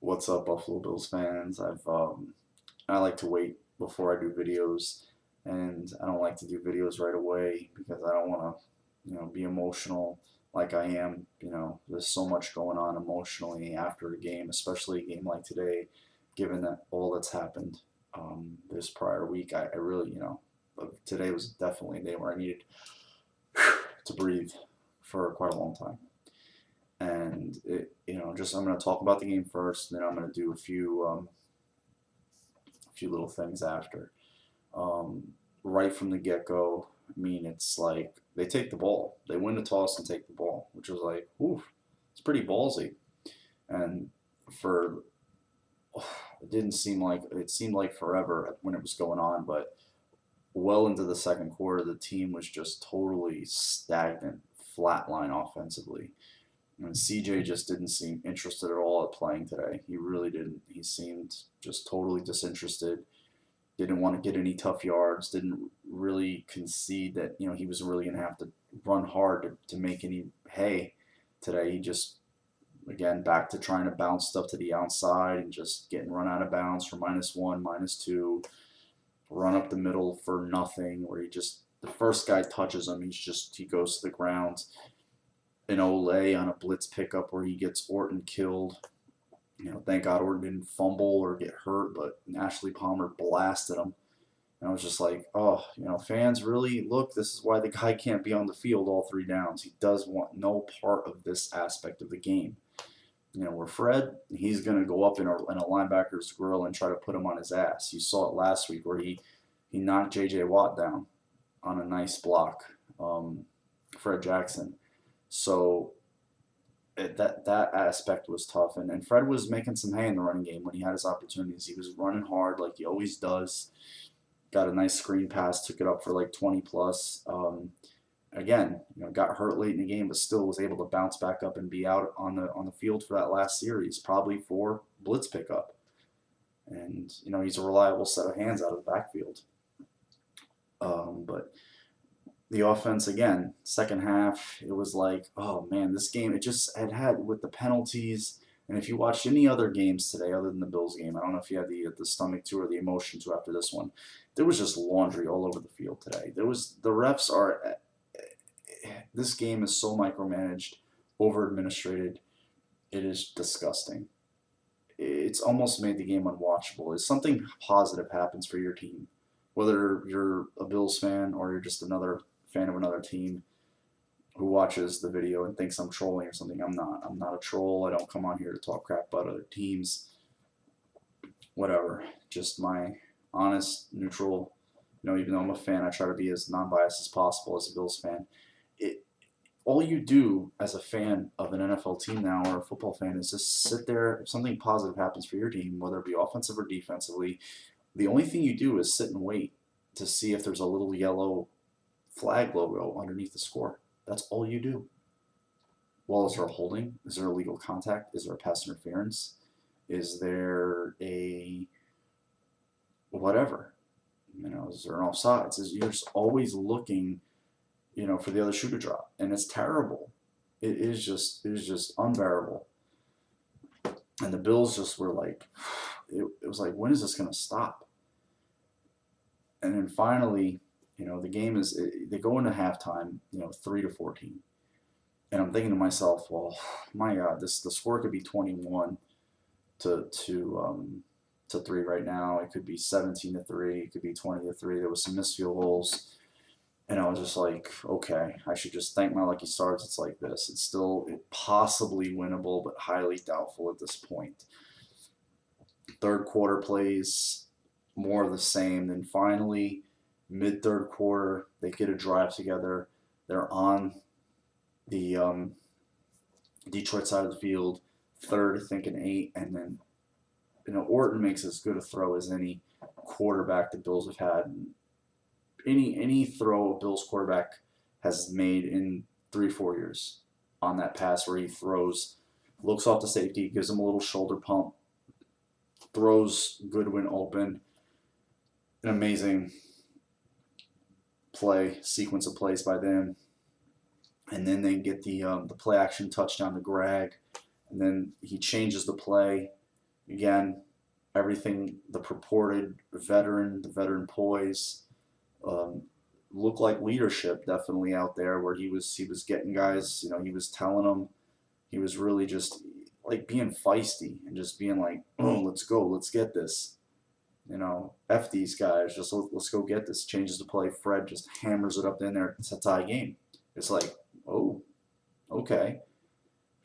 What's up, Buffalo Bills fans? I like to wait before I do videos, and I don't like to do videos right away because I don't want to, be emotional like I am. There's so much going on emotionally after a game, especially a game like today, given that all that's happened this prior week. I really, today was definitely a day where I needed to breathe for quite a long time. And just I'm going to talk about the game first, and then I'm going to do a few little things after. Um, right from the get go, I mean, it's like they take the ball, they win the toss and take the ball, which was like, ooh, it's pretty ballsy. And for it seemed like forever when it was going on, but well into the second quarter, the team was just totally stagnant, flatline offensively. And CJ just didn't seem interested at all at playing today. He really didn't. He seemed just totally disinterested. Didn't want to get any tough yards. Didn't really concede that he was really going to have to run hard to make any hay today. He just again back to trying to bounce stuff to the outside and just getting run out of bounds for -1, -2, run up the middle for nothing. Where he just the first guy touches him, he goes to the ground. An Olay on a blitz pickup where he gets Orton killed. Thank God Orton didn't fumble or get hurt, but Ashley Palmer blasted him. And I was just like, oh, fans really look. This is why the guy can't be on the field all 3 downs. He does want no part of this aspect of the game. Where Fred, he's going to go up in a linebacker's grill and try to put him on his ass. You saw it last week where he knocked J.J. Watt down on a nice block. Fred Jackson. So that aspect was tough, and Fred was making some hay in the running game when he had his opportunities. He was running hard like he always does. Got a nice screen pass, took it up for like 20 plus. Again, got hurt late in the game, but still was able to bounce back up and be out on the field for that last series, probably for blitz pickup. And he's a reliable set of hands out of the backfield. But the offense again, second half, it was like, oh man, this game it had with the penalties. And if you watched any other games today other than the Bills game, I don't know if you had the stomach to or the emotion to after this one, there was just laundry all over the field today. The refs are this game is so micromanaged, over administrated. It is disgusting. It's almost made the game unwatchable. If something positive happens for your team, whether you're a Bills fan or you're just another fan of another team who watches the video and thinks I'm trolling or something. I'm not. I'm not a troll. I don't come on here to talk crap about other teams. Whatever. Just my honest, neutral, even though I'm a fan, I try to be as non-biased as possible as a Bills fan. All you do as a fan of an NFL team now or a football fan is just sit there. If something positive happens for your team, whether it be offensive or defensively, the only thing you do is sit and wait to see if there's a little yellow flag logo underneath the score. That's all you do. Well, is there a holding? Is there illegal contact? Is there a pass interference? Is there a whatever? Is there an offsides? You're just always looking, for the other shoe to drop, and it's terrible. It is just unbearable. And the Bills just were like, it was like, when is this going to stop? And then finally, the game they go into halftime, 3-14. And I'm thinking to myself, well, my God, the score could be 21 to 3 right now. It could be 17-3. It could be 20-3. There was some missed field goals. And I was just like, okay, I should just thank my lucky stars. It's like this. It's still possibly winnable, but highly doubtful at this point. Third quarter plays more of the same. Then finally, mid-third quarter, they get a drive together. They're on the Detroit side of the field, third, I think, and 8. And then, Orton makes as good a throw as any quarterback the Bills have had. Any throw a Bills quarterback has made in 3-4 years on that pass where he throws, looks off the safety, gives him a little shoulder pump, throws Goodwin open. An amazing sequence of plays by them. And then they get the play action touchdown to Greg. And then he changes the play Again, everything, the purported veteran, the veteran poise, um, looked like leadership definitely out there where he was getting guys, he was telling them, he was really just like being feisty and just being like, oh, let's go, let's get this. F these guys, just let's go get this. Changes the play. Fred just hammers it up in there. It's a tie game. It's like, oh, okay.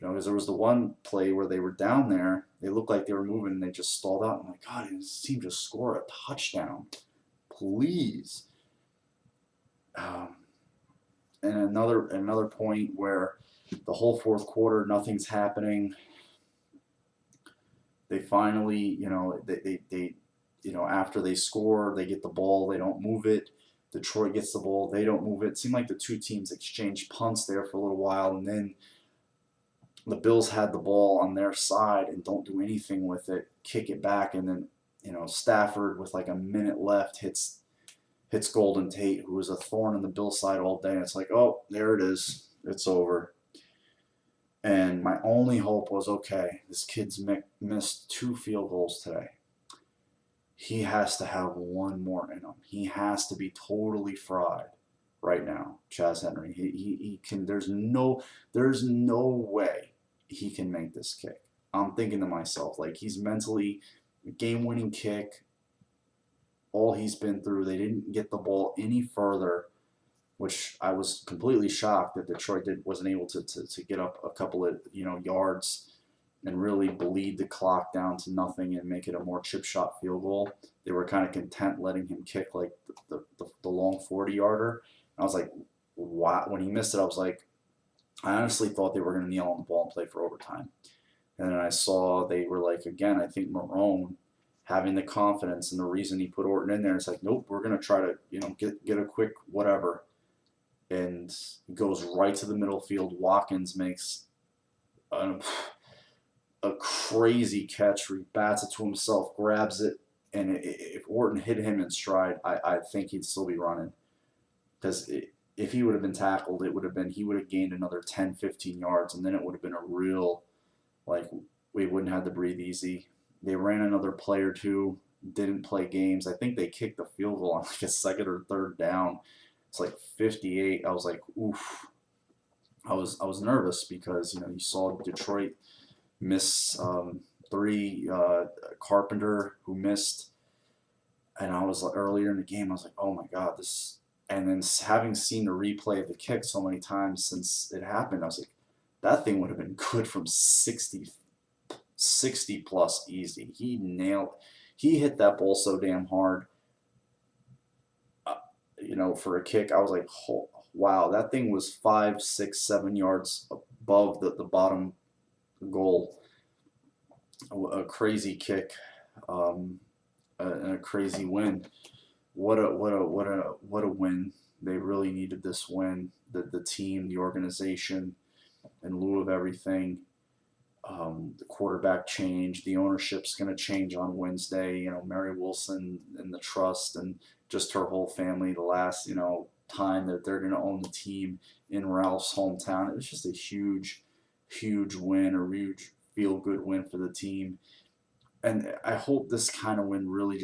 Because there was the one play where they were down there. They looked like they were moving and they just stalled out. I'm like, God, this team just score a touchdown. Please. Um, and another point where the whole fourth quarter, nothing's happening. They finally, after they score, they get the ball, they don't move it. Detroit gets the ball, they don't move it. It seemed like the two teams exchanged punts there for a little while, and then the Bills had the ball on their side and don't do anything with it, kick it back, and then Stafford with like a minute left hits Golden Tate, who was a thorn in the Bill side all day. And it's like, oh, there it is, it's over. And my only hope was, okay, this kid's missed 2 field goals today. He has to have one more in him. He has to be totally fried right now, Chaz Henry. He can. There's no way he can make this kick. I'm thinking to myself, like, he's mentally game-winning kick. All he's been through, they didn't get the ball any further, which I was completely shocked that Detroit wasn't able to get up a couple of yards and really bleed the clock down to nothing and make it a more chip shot field goal. They were kind of content letting him kick like the long 40-yarder. I was like, wow. When he missed it, I was like, I honestly thought they were going to kneel on the ball and play for overtime. And then I saw they were like, again, I think Marone having the confidence, and the reason he put Orton in there, it's like, nope, we're going to try to get a quick whatever. And he goes right to the middle field. Watkins makes a crazy catch where he bats it to himself, grabs it, and if Orton hit him in stride, I think he'd still be running. Because if he would have been tackled, he would have gained another 10, 15 yards, and then it would have been a real, like, we wouldn't have to breathe easy. They ran another play or two, didn't play games. I think they kicked the field goal on like a second or third down. It's like 58. I was like, oof. I was nervous because you saw Detroit miss 3, Carpenter who missed, and I was like, earlier in the game, I was like, oh my God, this. And then having seen the replay of the kick so many times since it happened, I was like, that thing would have been good from 60 plus easy. He hit that ball so damn hard. For a kick, I was like, oh, wow, that thing was 5, 6, 7 yards above the bottom goal. A crazy kick, and a crazy win. What a win. They really needed this win. The team, the organization, in lieu of everything. The quarterback change, the ownership's going to change on Wednesday. Mary Wilson and the trust and just her whole family. The last time that they're going to own the team in Ralph's hometown. It was just a huge win, a huge feel-good win for the team. And I hope this kind of win really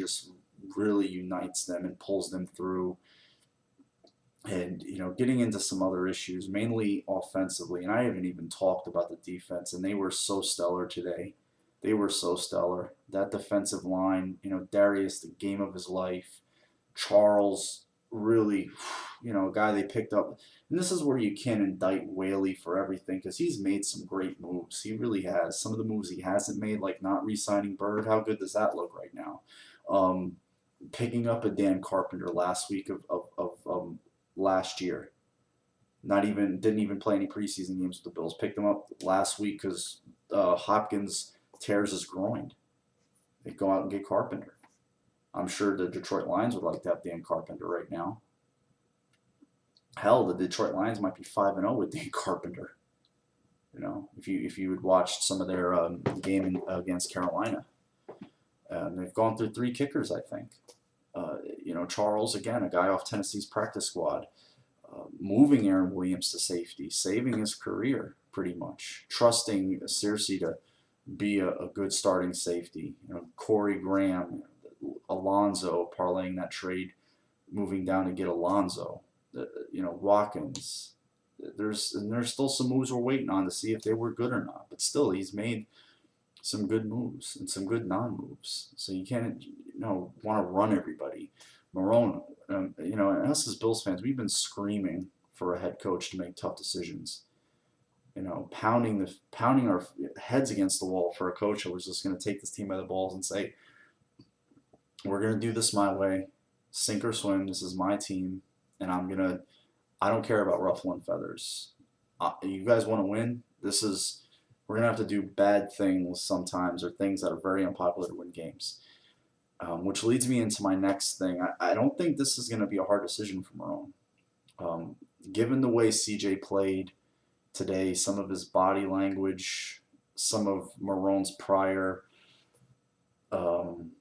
unites them and pulls them through. And, getting into some other issues, mainly offensively, and I haven't even talked about the defense, and they were so stellar today. They were so stellar. That defensive line, Darius, the game of his life. Charles, really, a guy they picked up. And this is where you can't indict Whaley for everything, because he's made some great moves. He really has. Some of the moves he hasn't made, like not re-signing Bird, how good does that look right now? Picking up a Dan Carpenter last week of last year. Didn't even play any preseason games with the Bills. Picked him up last week because Hopkins tears his groin. They go out and get Carpenter. I'm sure the Detroit Lions would like to have Dan Carpenter right now. Hell, the Detroit Lions might be 5-0 with Dan Carpenter. If you would watch some of their game against Carolina, they've gone through 3 kickers, I think. Charles, again, a guy off Tennessee's practice squad, moving Aaron Williams to safety, saving his career pretty much, trusting Searcy to be a good starting safety. Corey Graham, Alonzo, parlaying that trade, moving down to get Alonzo. Watkins. There's still some moves we're waiting on to see if they were good or not. But still, he's made some good moves and some good non-moves. So you can't, want to run everybody. Marone, and us as Bills fans, we've been screaming for a head coach to make tough decisions. Pounding our heads against the wall for a coach who was just going to take this team by the balls and say, "We're going to do this my way, sink or swim. This is my team, and I don't care about ruffling feathers. You guys want to win? We're going to have to do bad things sometimes, or things that are very unpopular to win games." Which leads me into my next thing. I don't think this is going to be a hard decision for Marone. Given the way CJ played today, some of his body language, some of Marone's prior,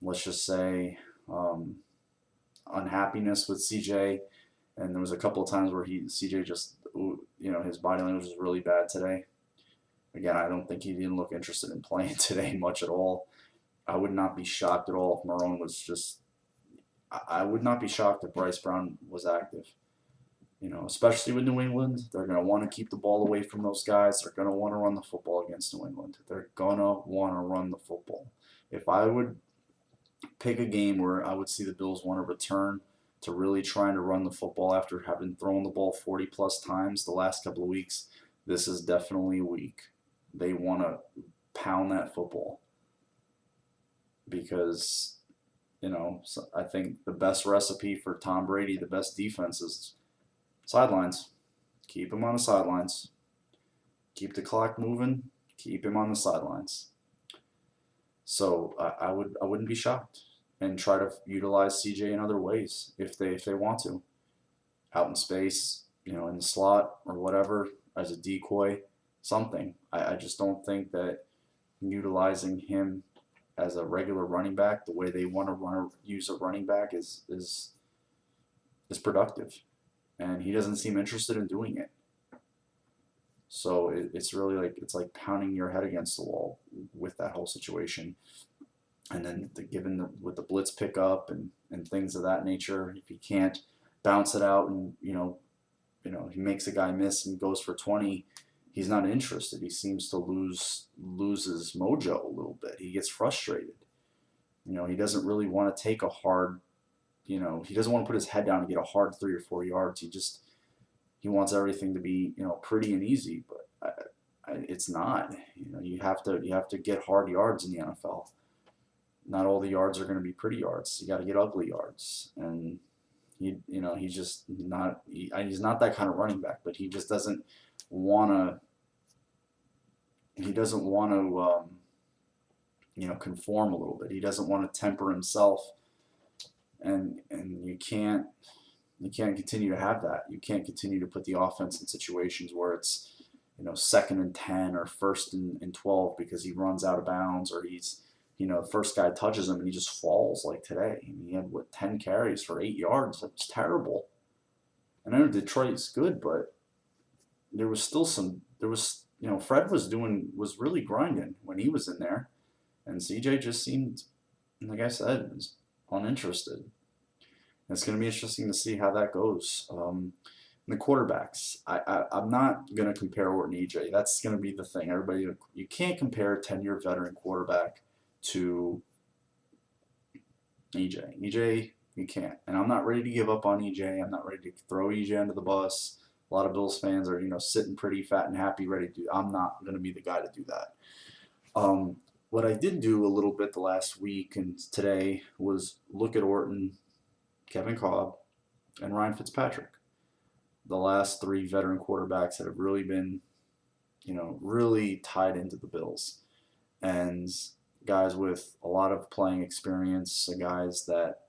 let's just say, unhappiness with CJ, and there was a couple of times where CJ just, his body language was really bad today. Again, I don't think he didn't look interested in playing today much at all. I would not be shocked at all if Marone was just. I would not be shocked if Bryce Brown was active. Especially with New England, they're going to want to keep the ball away from those guys. They're going to want to run the football against New England. They're going to want to run the football. If I would pick a game where I would see the Bills want to return to really trying to run the football after having thrown the ball 40-plus times the last couple of weeks, this is definitely a week. They want to pound that football because, I think the best recipe for Tom Brady, the best defense is sidelines. Keep him on the sidelines. Keep the clock moving. Keep him on the sidelines. So I wouldn't be shocked, and try to utilize CJ in other ways if they want to, out in space, in the slot or whatever, as a decoy, something. I just don't think that utilizing him as a regular running back the way they want to use a running back is productive, and he doesn't seem interested in doing it. So it's really it's like pounding your head against the wall with that whole situation. And then with the blitz pickup and things of that nature, if he can't bounce it out and he makes a guy miss and goes for 20, he's not interested. He seems to lose his mojo a little bit. He gets frustrated. He doesn't really want to take a hard, he doesn't want to put his head down and get a hard 3 or 4 yards. He wants everything to be, pretty and easy, but it's not. You have to get hard yards in the NFL. Not all the yards are going to be pretty yards. You got to get ugly yards, and he's just not. He's not that kind of running back, but he just doesn't want to. He doesn't want to, conform a little bit. He doesn't want to temper himself, and you can't continue to have that. You can't continue to put the offense in situations where it's, 2nd and 10 or 1st and 12 because he runs out of bounds, or he's, the first guy touches him and he just falls like today. He had 10 carries for 8 yards. That was terrible. And I know Detroit's good, but there was still Fred was really grinding when he was in there, and CJ just seemed, like I said, was uninterested. It's going to be interesting to see how that goes. The quarterbacks, I'm not going to compare Orton and EJ. That's going to be the thing. You can't compare a 10-year veteran quarterback to EJ. EJ, you can't. And I'm not ready to give up on EJ. I'm not ready to throw EJ under the bus. A lot of Bills fans are, sitting pretty fat and happy, ready to do. I'm not going to be the guy to do that. What I did do a little bit the last week and today was look at Orton, Kevin Kolb, and Ryan Fitzpatrick. The last 3 veteran quarterbacks that have really been, really tied into the Bills. And guys with a lot of playing experience, guys that,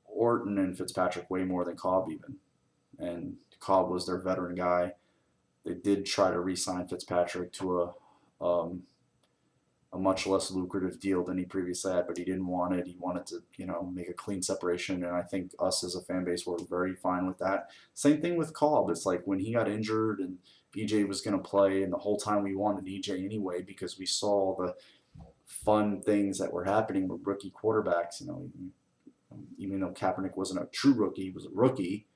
Orton and Fitzpatrick way more than Kolb even. And Kolb was their veteran guy. They did try to re-sign Fitzpatrick to a much less lucrative deal than he previously had, but he didn't want it. He wanted to, make a clean separation, and I think us as a fan base were very fine with that. Same thing with Cobb. It's like when he got injured and EJ was going to play, and the whole time we wanted EJ anyway because we saw the fun things that were happening with rookie quarterbacks. Even though Kaepernick wasn't a true rookie, he was a rookie,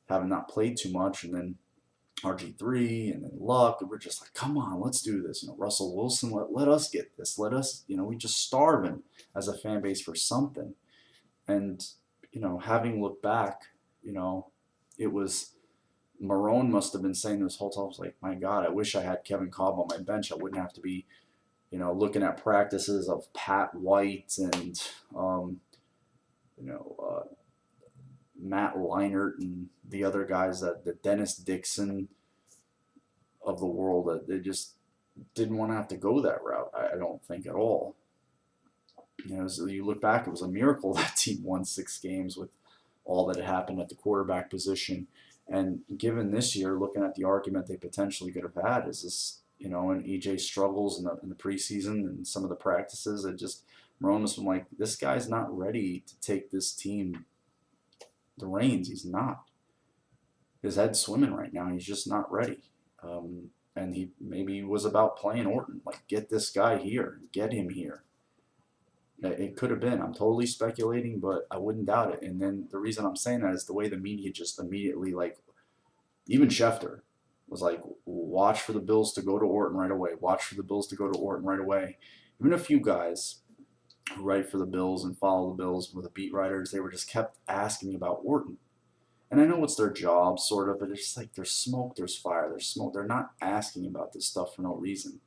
having not played too much, and then RG3 and then Luck. We're just like, come on, let's do this. Russell Wilson, let us get this. Let us, we just starving as a fan base for something. And, having looked back, it was Marone must have been saying this whole time, I was like, my God, I wish I had Kevin Cobb on my bench. I wouldn't have to be, looking at practices of Pat White and, Matt Leinart and the other guys, the Dennis Dixon of the world, that they just didn't want to have to go that route. I don't think at all. So you look back, it was a miracle that team won 6 games with all that had happened at the quarterback position. And given this year, looking at the argument they potentially could have had, is this, and EJ struggles in the preseason and some of the practices, it just, Marone was like, this guy's not ready to take this team the reins. He's not. His head's swimming right now. He's just not ready. And he maybe was about playing Orton. Like, get this guy here. Get him here. It could have been. I'm totally speculating, but I wouldn't doubt it. And then the reason I'm saying that is the way the media just immediately, like, even Schefter was like, watch for the Bills to go to Orton right away. Watch for the Bills to go to Orton right away. Even a few guys who write for the Bills and follow the Bills with the beat writers, they were just kept asking about Orton. And I know it's their job, sort of, but it's just like there's smoke, there's fire, there's smoke. They're not asking about this stuff for no reason.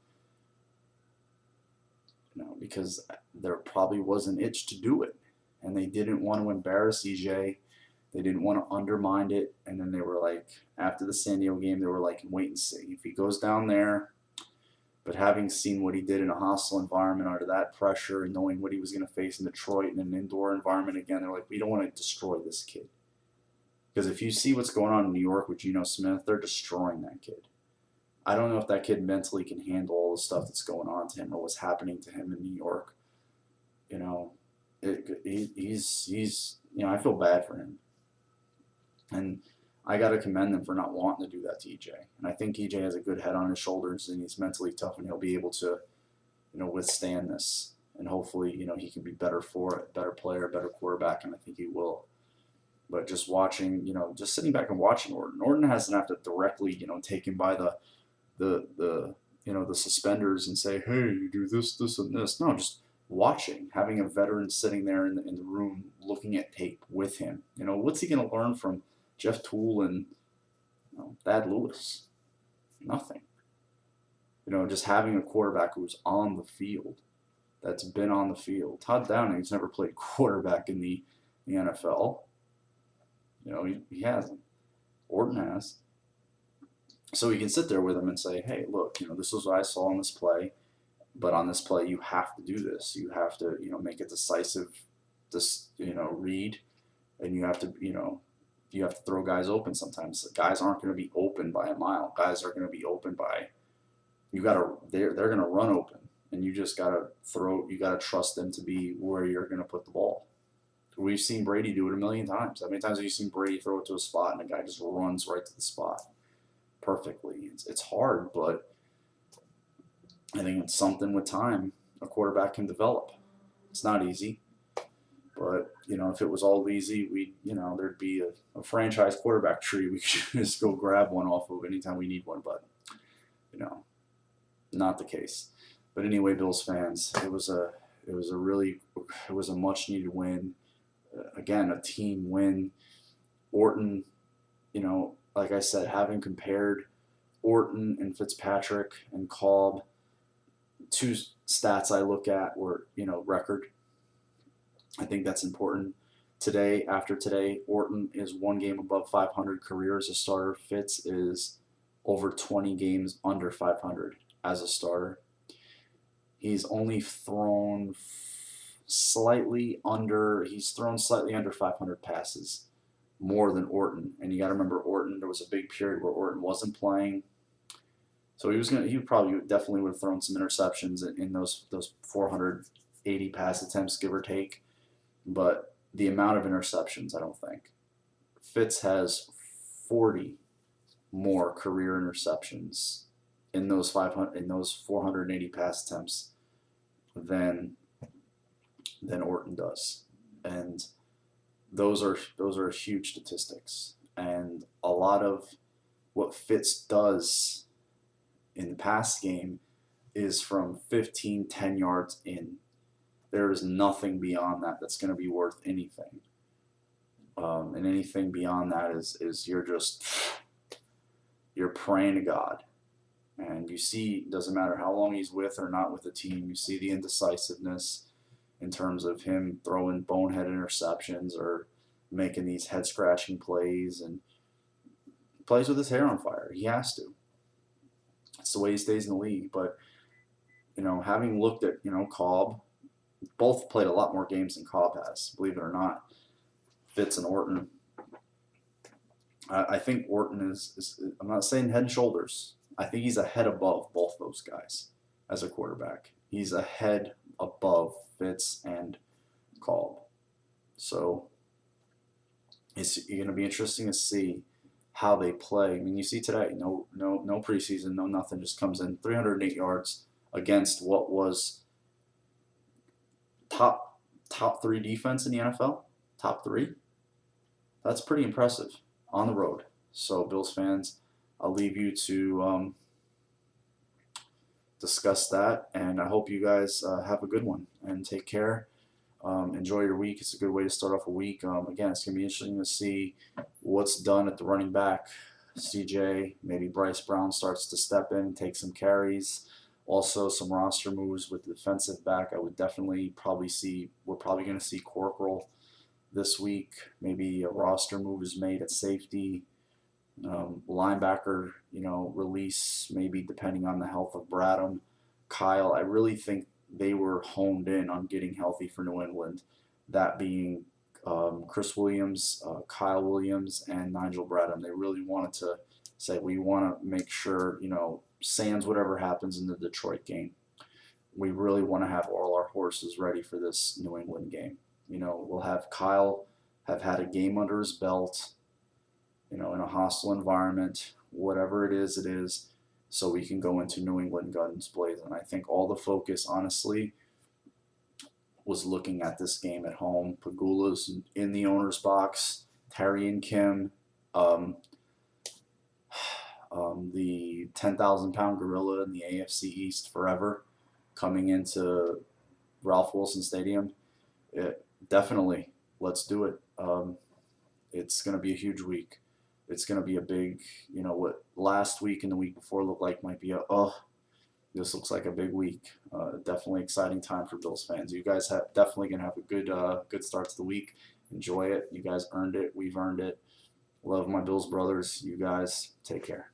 Because there probably was an itch to do it. And they didn't want to embarrass EJ. They didn't want to undermine it. And then they were like, after the San Diego game, they were like, wait and see. If he goes down there, but having seen what he did in a hostile environment under that pressure and knowing what he was going to face in Detroit in an indoor environment again, they're like, we don't want to destroy this kid. Because if you see what's going on in New York with Geno Smith, they're destroying that kid. I don't know if that kid mentally can handle all the stuff that's going on to him or what's happening to him in New York. He's I feel bad for him. And I got to commend them for not wanting to do that to EJ. And I think EJ has a good head on his shoulders, and he's mentally tough, and he'll be able to, withstand this. And hopefully, he can be better for it, better player, better quarterback, and I think he will. But just watching, just sitting back and watching Orton. Orton hasn't have to directly, take him by the suspenders and say, hey, you do this, this, and this. No, just watching, having a veteran sitting there in the room looking at tape with him. What's he going to learn from Jeff Toole and Thad Lewis? Nothing. Just having a quarterback who's on the field, that's been on the field. Todd Downing's never played quarterback in the NFL. He hasn't. Orton has. So he can sit there with him and say, hey, look, this is what I saw on this play, but on this play you have to do this. You have to, make a decisive, read, and you have to, you have to throw guys open sometimes. Guys aren't going to be open by a mile. Guys are going to be open by, they're going to run open, and you just got to trust them to be where you're going to put the ball. We've seen Brady do it a million times. How many times have you seen Brady throw it to a spot and the guy just runs right to the spot perfectly? It's hard, but I think it's something with time a quarterback can develop. It's not easy, but if it was all easy, there'd be a franchise quarterback tree we could just go grab one off of anytime we need one. But not the case. But anyway, Bills fans, it was a much needed win. Again, a team win. Orton, like I said, having compared Orton and Fitzpatrick and Cobb, 2 stats I look at were, record. I think that's important. After today, Orton is 1 game above 500 career as a starter. Fitz is over 20 games under 500 as a starter. He's only thrown slightly under 500 passes more than Orton. And you got to remember, Orton, there was a big period where Orton wasn't playing. So he probably definitely would have thrown some interceptions in those 480 pass attempts, give or take. But the amount of interceptions, I don't think. Fitz has 40 more career interceptions in those 480 pass attempts than Orton does, and those are huge statistics. And a lot of what Fitz does in the pass game is from 15, 10 yards in. There is nothing beyond that that's going to be worth anything. And anything beyond that is you're praying to God. And you see, doesn't matter how long he's with or not with the team, you see the indecisiveness in terms of him throwing bonehead interceptions or making these head scratching plays, and plays with his hair on fire. He has to. It's the way he stays in the league. But having looked at Cobb, both played a lot more games than Cobb has, believe it or not. Fitz and Orton. I think Orton is I'm not saying head and shoulders. I think he's a head above both those guys as a quarterback. He's a head above Fitz and Cobb. So it's going to be interesting to see how they play. I mean, you see today, no preseason, no nothing, just comes in 308 yards against what was top 3 defense in the NFL, top 3. That's pretty impressive on the road. So Bills fans, I'll leave you to discuss that, and I hope you guys have a good one and take care. Enjoy your week. It's a good way to start off a week. Again, it's going to be interesting to see what's done at the running back. CJ, maybe Bryce Brown starts to step in and take some carries. Also, some roster moves with the defensive back. I would definitely we're probably going to see Corcoral this week. Maybe a roster move is made at safety. Linebacker, release, maybe depending on the health of Bradham. Kyle, I really think they were honed in on getting healthy for New England, that being Chris Williams, Kyle Williams, and Nigel Bradham. They really wanted to say, we want to make sure, sans whatever happens in the Detroit game, we really want to have all our horses ready for this New England game. We'll have Kyle have had a game under his belt, in a hostile environment, whatever it is, so we can go into New England guns blazing. I think all the focus, honestly, was looking at this game at home. Pagula's in the owner's box, Terry and Kim, the 10,000-pound gorilla in the AFC East forever, coming into Ralph Wilson Stadium. Definitely, let's do it. It's going to be a huge week. It's going to be a big, what last week and the week before looked like might be this looks like a big week. Definitely exciting time for Bills fans. You guys definitely going to have a good start to the week. Enjoy it. You guys earned it. We've earned it. Love my Bills brothers. You guys take care.